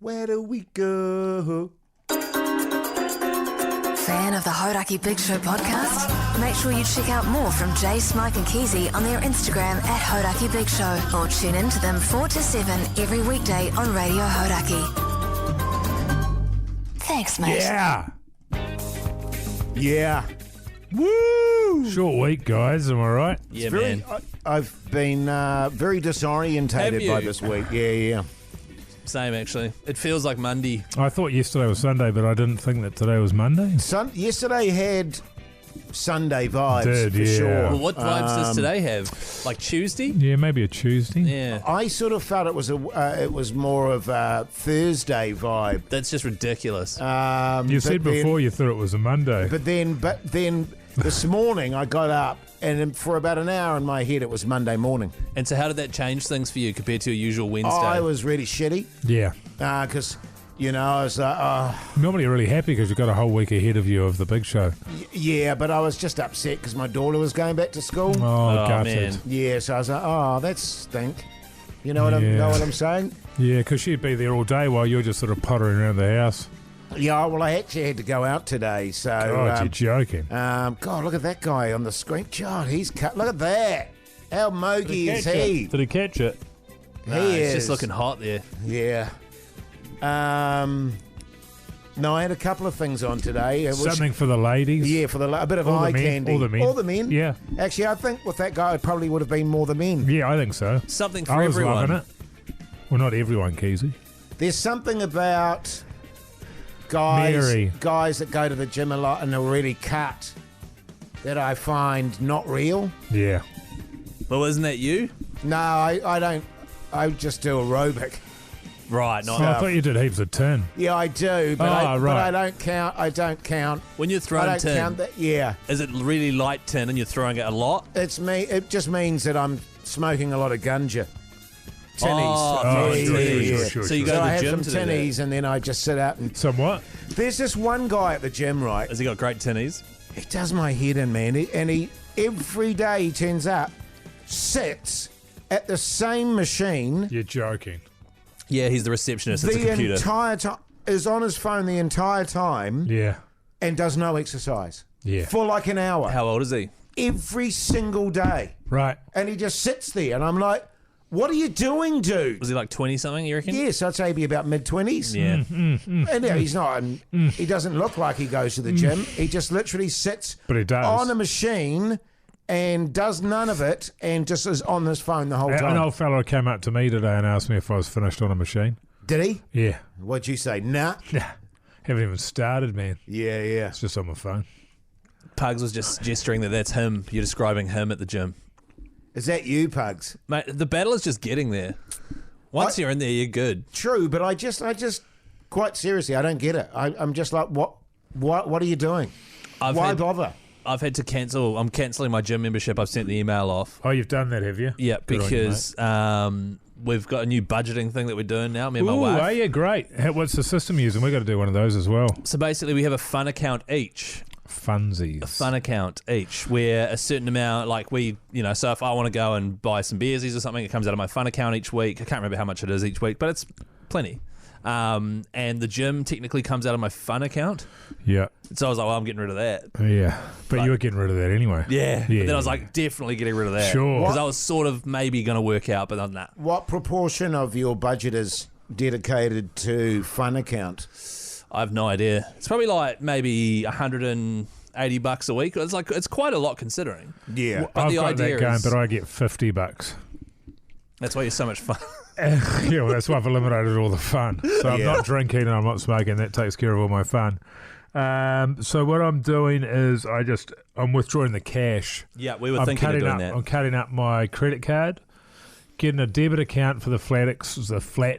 Where do we go? Fan of the Hodaki Big Show podcast? Make sure you check out more from Jay, Smike and Keezy on their Instagram at Hodaki Big Show, or tune in to them 4 to 7 every weekday on Radio Hodaki. Thanks, mate. Yeah. Woo! Short week, guys. Am I right? Yeah, Man. I've been very disorientated Have by you? this week. Yeah. Same, actually. It feels like Monday. I thought yesterday was Sunday, but I didn't think that today was Monday. Yesterday had Sunday vibes Did, for yeah. sure. Well, what vibes does today have? Like Tuesday? Yeah, maybe a Tuesday. Yeah. I sort of felt it was more of a Thursday vibe. That's just ridiculous. You said before you thought it was a Monday. But then this morning I got up and for about an hour in my head it was Monday morning. And so how did that change things for you compared to your usual Wednesday? I was really shitty Yeah. because, I was like, Normally you're really happy because you've got a whole week ahead of you of the big show. yeah, but I was just upset because my daughter was going back to school. Oh, gutted. man. Yeah, so I was like, that stink. You know what I'm saying? Yeah, because she'd be there all day while you're just sort of pottering around the house. Yeah, well, I actually had to go out today, so... God, you're joking. God, look at that guy on the screen. God, he's cut. Look at that. How mogy is he? Did he catch it? He It's is. just looking hot there. Yeah. No, I had a couple of things on today. Something for the ladies? Yeah, for a bit of All the eye men, candy. all the men. All the men. Yeah. Actually, I think with that guy, it probably would have been more the men. Yeah, I think so. Something for I was everyone. loving it. Well, not everyone, Keezy. There's something about guys that go to the gym a lot and are really cut that I find not real. Yeah. Well, isn't that you? No, I don't. I just do aerobic. Right. Oh, I thought you did heaps of tin. Yeah, I do, but, Oh, but right. I don't count. I don't count. When you're I throwing don't tin, count that. Yeah, is it really light tin and you're throwing it a lot? it's me. It just means that I'm smoking a lot of gunja. Tinnies. Oh, sure, yeah. sure. So you go So to I the have gym some to do that. tinnies and then I just sit out and... Somewhat. There's this one guy at the gym, right? Has he got great tinnies? He does my head in, man. He every day he turns up, sits at the same machine You're joking. Yeah, he's the receptionist. It's a the computer. entire time, is on his phone the entire time Yeah. and does no exercise. Yeah. For like an hour. How old is he? Every single day. Right. And he just sits there and I'm like, what are you doing, dude? Was he like 20 something, you reckon? Yes, I'd say he'd be about mid-20s. Yeah. And yeah, he's not. And he doesn't look like he goes to the gym. He just literally sits But he does. on a machine and does none of it and just is on his phone the whole An time. old fellow came up to me today and asked me if I was finished on a machine. Did he? Yeah. What'd you say? Nah. Haven't even started, man. Yeah. It's just on my phone. Pugs was just gesturing that that's him. You're describing him at the gym. Is that you, Pugs? Mate, the battle is just getting there. Once you're in there, you're good. True, but I just, quite seriously, I don't get it. I'm just like, what are you doing? Why bother? I've had to cancel. I'm cancelling my gym membership. I've sent the email off. Oh, you've done that, have you? Yeah, Good on you, because we've got a new budgeting thing that we're doing now, me and my Ooh, wife. oh yeah, great. What's the system using? We've got to do one of those as well. So basically, we have a fun account each. Funsies. A fun account each, where a certain amount, like so if I want to go and buy some beersies or something, it comes out of my fun account each week. I can't remember how much it is each week, but it's plenty. And the gym technically comes out of my fun account. Yeah. So I was like, well, I'm getting rid of that. Yeah. But you were getting rid of that anyway. Yeah. Yeah. But then I was like, definitely getting rid of that. Sure. Because I was sort of maybe going to work out, but not that. What proportion of your budget is dedicated to fun account? I have no idea. It's probably like maybe $180 a week. It's quite a lot considering. Yeah. But I've the got idea that going, is but I get $50. that's why you're so much fun. Yeah, well, that's why I've eliminated all the fun. So I'm not drinking and I'm not smoking. That takes care of all my fun. So what I'm doing is I'm withdrawing the cash. Yeah, we were thinking of doing that. I'm cutting up my credit card, getting a debit account for the flat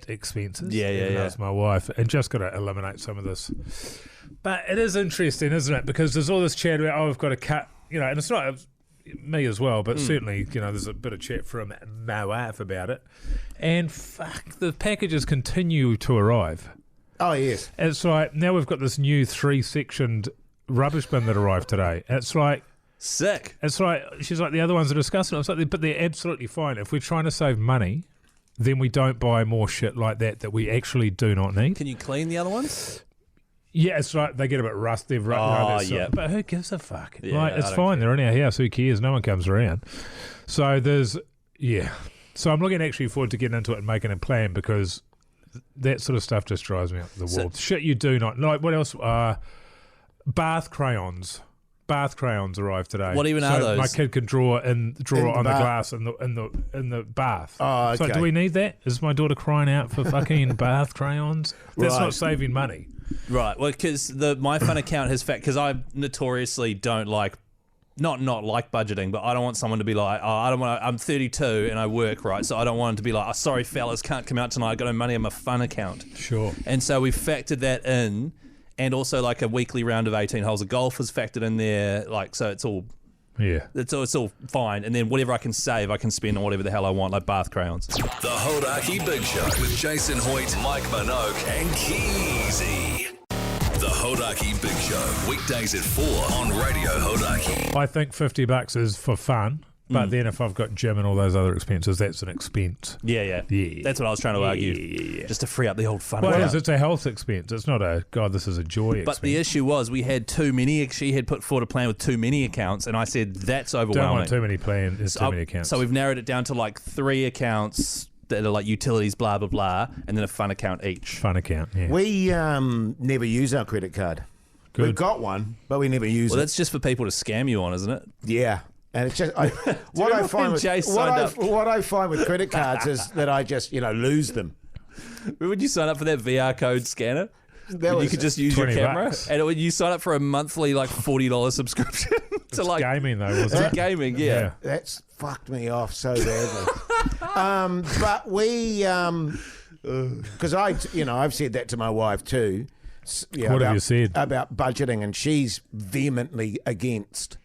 expenses. Yeah. That's my wife, and just got to eliminate some of this. But it is interesting, isn't it? Because there's all this chat about, I've got to cut, and it's not me as well, but certainly, there's a bit of chat from my wife about it. And fuck, the packages continue to arrive. Oh, yes. It's like, now we've got this new 3-sectioned rubbish bin that arrived today. It's like, Sick. she's like, the other ones are disgusting. I was like, but they're absolutely fine. If we're trying to save money, then we don't buy more shit like that we actually do not need. Can you clean the other ones? Yeah, it's right. They get a bit rusty. Yeah. But who gives a fuck? Yeah, like, I it's don't fine. care. They're in our house. Who cares? No one comes around. So So I'm looking actually forward to getting into it and making a plan because that sort of stuff just drives me up the wall. Shit you do not like. What else? Bath crayons. Bath crayons arrived today. What even are those? My kid can draw on the bath. glass in the bath. Oh, okay. So do we need that? Is my daughter crying out for fucking bath crayons? That's Right. not saving my Right. Well, because my fun account has because I notoriously don't like. Not like budgeting, but I don't want someone to be like, oh, I don't want. I'm 32 and I work, right? So I don't want them to be like, oh, sorry, fellas, can't come out tonight. I got no money on my fun account. Sure. And so we factored that in, and also like a weekly round of 18 holes of golf was factored in there. Like, so it's all fine. And then whatever I can save, I can spend on whatever the hell I want, like bath crayons. The Hodaki Big Show with Jason Hoyt, Mike Minogue, and Keezy. The Hodaki Big Show, weekdays at 4 on Radio Hodaki. I think $50 is for fun, but then if I've got gym and all those other expenses, that's an expense. Yeah. That's what I was trying to argue. Just to free up the old fun Well, account. it's a health expense. It's not a, God, this is a joy expense. But the issue was we had too many. She had put forward a plan with too many accounts, and I said that's Don't overwhelming. want too many plans, too many accounts. So we've narrowed it down to like 3 accounts that are like utilities, blah blah blah, and then a fun account each. Fun account, yeah. We never use our credit card. Good. We've got one, but we never use Well, it. that's just for people to scam you on, isn't it? Yeah. And it's just what I remember find when with Jay signed up? what I find with credit cards is that I just lose them. Would you sign up for that VR code scanner? That You was could just use your $20. camera, and when you sign up for a monthly like $40 subscription to like gaming, though, wasn't it? gaming, yeah. that's fucked me off so badly. But we because I've said that to my wife too. What have you said? about budgeting, and she's vehemently against.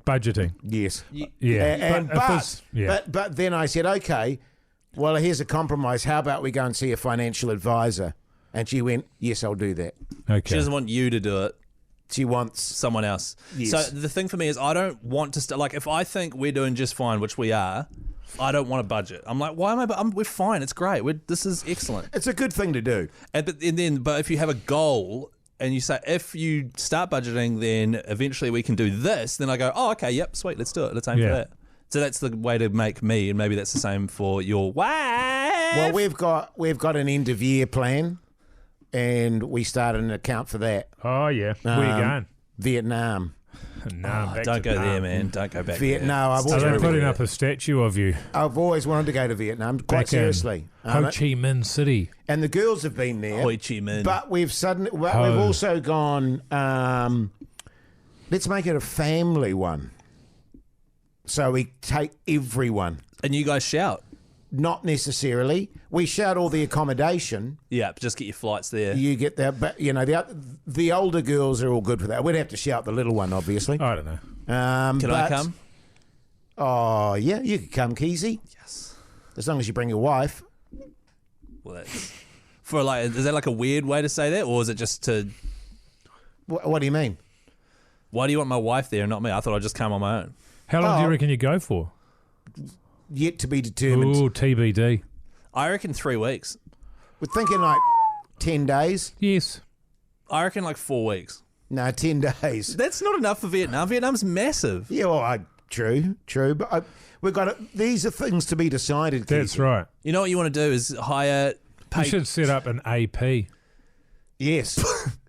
Budgeting. Yes. Yeah. But then I said, okay, well, here's a compromise. How about we go and see a financial advisor? And she went, yes, I'll do that. Okay. She doesn't want you to do it. She wants. Someone else. Yes. So the thing for me is I don't want to like if I think we're doing just fine, which we are, I don't want a budget. I'm like, why am I? We're fine. It's great. This is excellent. It's a good thing to do. But if you have a goal and you say if you start budgeting, then eventually we can do this. Then I go, oh, okay, yep, sweet, let's do it. Let's aim for that. So that's the way to make me, and maybe that's the same for your wife. Well, we've got an end of year plan, and we started an account for that. Oh, yeah. Where are you going? Vietnam. Don't go there, man. Don't go back Vietnam. Are they putting up a statue of you? I've always wanted to go to Vietnam, quite Back in seriously. Ho Chi Minh City. And the girls have been there. Ho Chi Minh. But we've also gone, let's make it a family one. So we take everyone. And you guys shout. Not necessarily. We shout all the accommodation. Yeah, just get your flights there. You get that, but the older girls are all good for that. We'd have to shout the little one, obviously. I don't know. Can I come? Oh yeah, you could come, Keezy. Yes. As long as you bring your wife. Well, that's is that like a weird way to say that, or is it just to? What do you mean? Why do you want my wife there and not me? I thought I'd just come on my own. How long do you Oh. reckon you go for? Yet to be determined. Ooh, TBD. I reckon 3 weeks. We're thinking like 10 days. Yes. I reckon like 4 weeks. No, 10 days. That's not enough for Vietnam. Vietnam's massive. Yeah, well, true. But we've got these are things to be decided. That's Keezy. right. You know what you want to do is hire. You should set up an AP. Yes.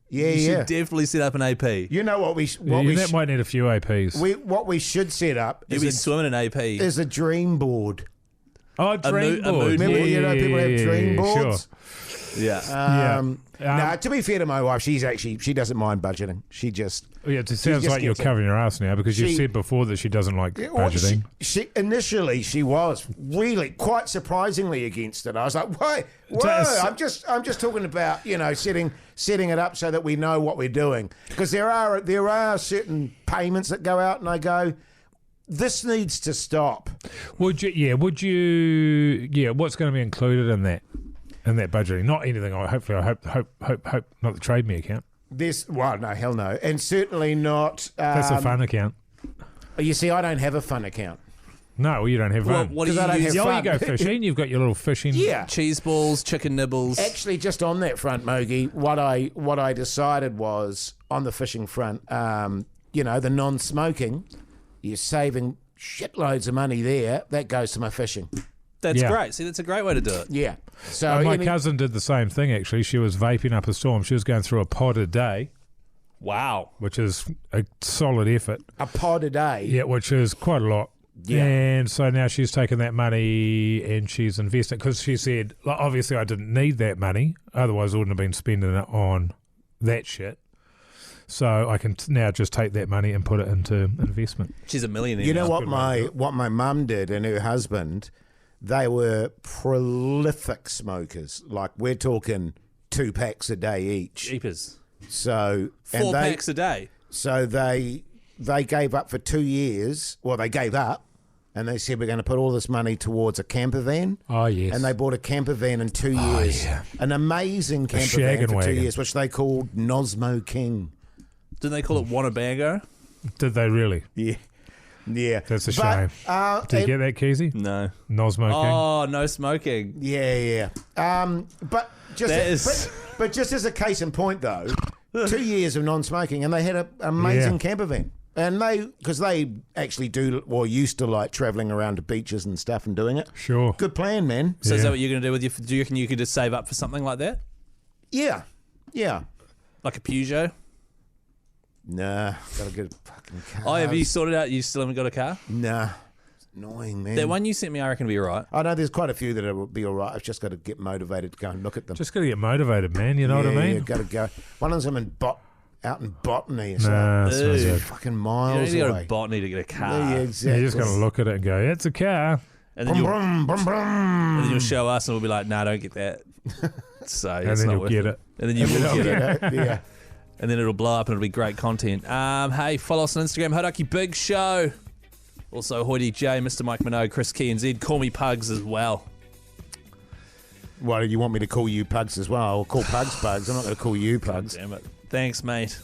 You should definitely set up an AP. You know what That might need a few APs. what we should set up You'll be is swimming in AP. is a dream board. Oh, dream a board. mood Remember, board. people have dream Sure. boards. Yeah. No, to be fair to my wife, she doesn't mind budgeting. She just Yeah, it sounds just like you're gets it. covering your ass now because you She- said before that she doesn't like budgeting. She initially she was really quite surprisingly against it. I was like, whoa, That's- I'm just talking about setting it up so that we know what we're doing, because there are certain payments that go out and I go, this needs to stop. What's going to be included in that budgeting? Not anything. I hope not the Trade Me account. No, hell no, and certainly not. That's a fun account. You see, I don't have a fun account. No, well, you don't have fun. What do 'Cause I don't you have use? Oh, fun. you go fishing. You've got your little fishing. Yeah. Cheese balls, chicken nibbles. Actually, just on that front, Mogi, what I decided was on the fishing front, the non-smoking, you're saving shitloads of money there. That goes to my fishing. That's Yeah. great. See, that's a great way to do it. Yeah. So My cousin did the same thing, actually. She was vaping up a storm. She was going through a pod a day, Wow. which is a solid effort. a pod a day. Yeah, which is quite a lot. Yeah. And so now she's taken that money and she's invested because she said, like, obviously I didn't need that money. Otherwise I wouldn't have been spending it on that shit. So I can now just take that money and put it into investment. She's a millionaire. You know now. what my mum did and her husband, they were prolific smokers. Like we're talking 2 packs a day each. Jeepers. So 4 packs a day. So they gave up for 2 years. Well, they gave up, and they said we're going to put all this money towards a camper van. Oh, yes. And they bought a camper van in 2 years. yeah. An amazing camper shag van and for 2 wagon. years, which they called Nosmo King. Didn't they call it Wannabango? Did they really? Yeah. Yeah. That's a But, shame. Did you get that, Keezy? No. Nosmo King? Oh, no smoking. Yeah. But just That is- but just as a case in point, though, 2 years of non-smoking, and they had an amazing Yeah. camper van. And because they actually used to like travelling around to beaches and stuff and doing it. Sure. Good plan, man. So is Yeah. that what you're going to do with your... Do you reckon you could just save up for something like that? Yeah. Like a Peugeot? Nah, gotta get a fucking car. Oh, have you sorted out you still haven't got a car? Nah. It's annoying, man. That one you sent me, I reckon, will be all right. I know there's quite a few that will be all right. I've just got to get motivated to go and look at them. Just got to get motivated, man. You know what I mean? Yeah, got to go. One of them out in Botany or something. Nah, that's not Ew. good. Fucking You don't miles need to go away. to Botany to get a car. Yeah, exactly. You're just going to look at it and go, it's a car. And then Brum, you'll brum, brum, brum. and then you'll show us, and we'll be like, "Nah, don't get that." So And it's then not you'll worth get it. And then you will get it, Yeah. and then it'll blow up, and it'll be great content. Hey, follow us on Instagram, Hodaki Big Show. Also, Hoity J, Mr. Mike Minogue, Chris Key and Zed. Call me Pugs as well. Why do you want me to call you Pugs as well? I'll call Pugs Pugs. I'm not going to call you Pugs. Damn it. Thanks, mate.